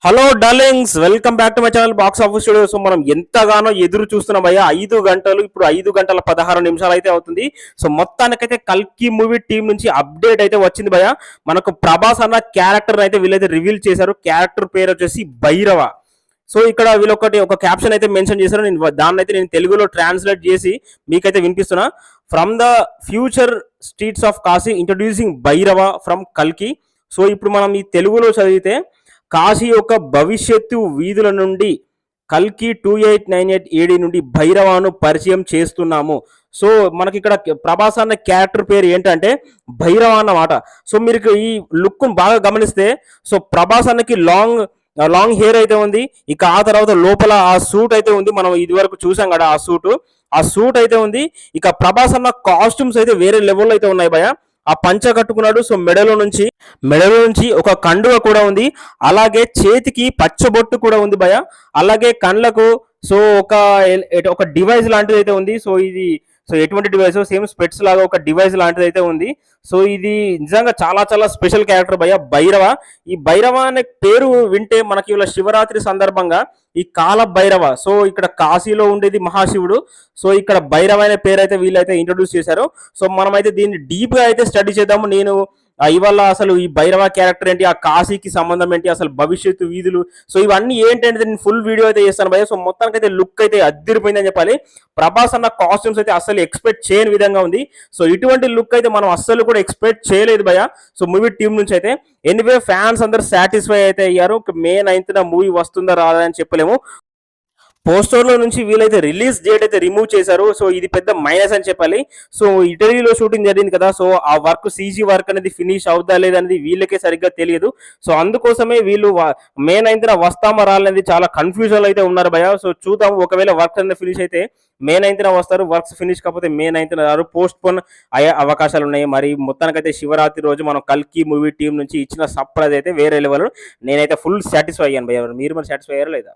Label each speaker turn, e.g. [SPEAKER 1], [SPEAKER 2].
[SPEAKER 1] Hello darlings, welcome back to my channel box office studio. So మనం ఎంతగానో ఎదురు చూస్తున్నాం భయ్య. 5 గంటలు, ఇప్పుడు 5 గంటల 16 నిమిషాలు అయితే అవుతుంది. సో మొత్తానికైతే కల్కి మూవీ టీం నుంచి అప్డేట్ అయితే వచ్చింది భయ్య. మనకు ప్రభాస్ అన్న క్యారెక్టర్ అయితే వీళ్ళైతే రివీల్ చేశారు. క్యారెక్టర్ పేరు వచ్చేసి భైరవ. సో ఇక్కడ వీళ్ళొకటి ఒక క్యాప్షన్ అయితే మెన్షన్ చేశారు. దాన్ని అయితే నేను తెలుగులో ట్రాన్స్లేట్ చేసి మీకైతే వినిపిస్తున్నా. From the future streets of Kashi introducing Bhairava from కల్కి. సో ఇప్పుడు మనం ఈ తెలుగులో చదివితే, కాశీ యొక్క భవిష్యత్తు వీధుల నుండి కల్కి 2898 ఏడి నుండి భైరవాను పరిచయం చేస్తున్నాము. సో మనకి ఇక్కడ ప్రభాస్ అన్న క్యారెక్టర్ పేరు ఏంటంటే భైరవ అన్నమాట. సో మీరు ఈ లుక్ బాగా గమనిస్తే, సో ప్రభాస్ అన్నకి లాంగ్ లాంగ్ హెయిర్ అయితే ఉంది. ఇక ఆ తర్వాత లోపల ఆ సూట్ అయితే ఉంది. మనం ఇది వరకు చూసాం కదా ఆ సూట్ అయితే ఉంది. ఇక ప్రభాస్ అన్న కాస్ట్యూమ్స్ అయితే వేరే లెవెల్లో అయితే ఉన్నాయి భయ. ఆ పంచ కట్టుకున్నాడు. సో మెడలో నుంచి ఒక కండువ కూడా ఉంది. అలాగే చేతికి పచ్చబొట్టు కూడా ఉంది భయ. అలాగే కళ్ళకు సో ఒక డివైస్ లాంటిది అయితే ఉంది. సో ఎటువంటి డివైస్, సేమ్ స్పెట్స్ లాగా ఒక డివైస్ లాంటిది అయితే ఉంది. సో ఇది నిజంగా చాలా చాలా స్పెషల్ క్యారెక్టర్ భయ్య, భైరవ. ఈ భైరవ అనే పేరు వింటే మనకి ఇవాళ శివరాత్రి సందర్భంగా ఈ కాల భైరవ. సో ఇక్కడ కాశీలో ఉండేది మహాశివుడు. సో ఇక్కడ భైరవ అనే పేరు అయితే వీళ్ళైతే ఇంట్రొడ్యూస్ చేశారు. సో మనమైతే దీన్ని డీప్ గా అయితే స్టడీ చేద్దాము. నేను ఇవాళ అసలు ఈ భైరవ క్యారెక్టర్ ఏంటి, ఆ కాశీకి సంబంధం ఏంటి, అసలు భవిష్యత్తు వీధులు, సో ఇవన్నీ ఏంటంటే నేను ఫుల్ వీడియో అయితే చేస్తాను భయ్య. సో మొత్తానికి అయితే లుక్ అయితే అద్దరిపోయిందని చెప్పాలి. ప్రభాస్ అన్న కాస్ట్యూమ్స్ అయితే అసలు ఎక్స్పెక్ట్ చేయని విధంగా ఉంది. సో ఇటువంటి లుక్ అయితే మనం అస్సలు కూడా ఎక్స్పెక్ట్ చేయలేదు భయ్య. సో మూవీ టీం నుంచి అయితే ఎనీవే ఫ్యాన్స్ అందరూ సాటిస్ఫై అయితే అయ్యారు. మే 9న మూవీ వస్తుందా రాదా అని చెప్పలేము. పోస్టర్ లో నుంచి వీళ్ళైతే రిలీజ్ డేట్ అయితే రిమూవ్ చేశారు. సో ఇది పెద్ద మైనస్ అని చెప్పాలి. సో ఇటలీలో షూటింగ్ జరిగింది కదా, సో ఆ వర్క్ సీజీ వర్క్ అనేది ఫినిష్ అవుతా లేదనేది వీళ్ళకే సరిగ్గా తెలియదు. సో అందుకోసమే వీళ్ళు మే 9న వస్తామా రాలేది చాలా కన్ఫ్యూజన్ అయితే ఉన్నారు భయ. సో చూద్దాం, ఒకవేళ వర్క్ అనేది ఫినిష్ అయితే మే 9న వస్తారు, వర్క్స్ ఫినిష్ కాకపోతే మే 9న రారు, పోస్ట్ పోన్ అయ్యే అవకాశాలు ఉన్నాయి. మరి మొత్తానికైతే శివరాత్రి రోజు మనం కల్కి మూవీ టీం నుంచి ఇచ్చిన సర్ప్రైజ్ అయితే వేరే లెవెల్. నేనైతే ఫుల్ సాటిస్ఫై అయ్యాను భయ. మీరు మరి సాటిస్ఫై అయ్యారా లేదా?